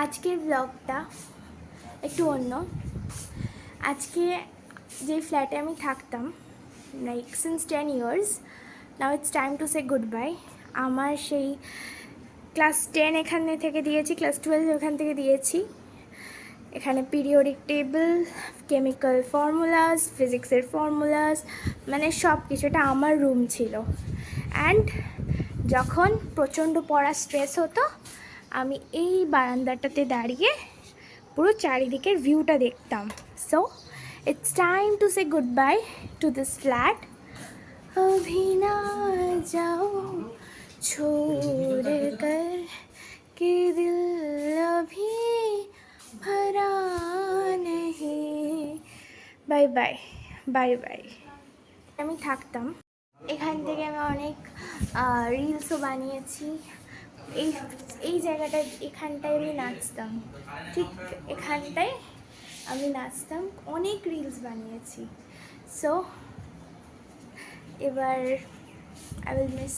আজকের ব্লগটা একটু অন্য। আজকে যে ফ্ল্যাটে আমি থাকতাম like since 10 years, now it's time to say good bye. আমার সেই ক্লাস 10 এখানে থেকে দিয়েছি, ক্লাস 12 এখান থেকে দিয়েছি। এখানে পিরিয়ডিক টেবিল, কেমিক্যাল ফর্মুলাস, ফিজিক্সের ফর্মুলাস, মানে সব কিছুটা আমার রুম ছিল। অ্যান্ড যখন প্রচণ্ড পড়া স্ট্রেস হতো, আমি এই বারান্দাটাতে দাঁড়িয়ে পুরো চারিদিকের ভিউটা দেখতাম। So it's time to say good bye to this flat. अभी ना जाओ छोड़ कर के दिल अभी भरा नहीं। Bye bye bye bye. আমি থাকতাম এখান থেকে, আমি অনেক রিলসও বানিয়েছি। এই এই জায়গাটায়, এখানটায় আমি নাচতাম, ঠিক এখানটায় আমি নাচতাম, অনেক রিলস বানিয়েছি। সো এবার আই উইল মিস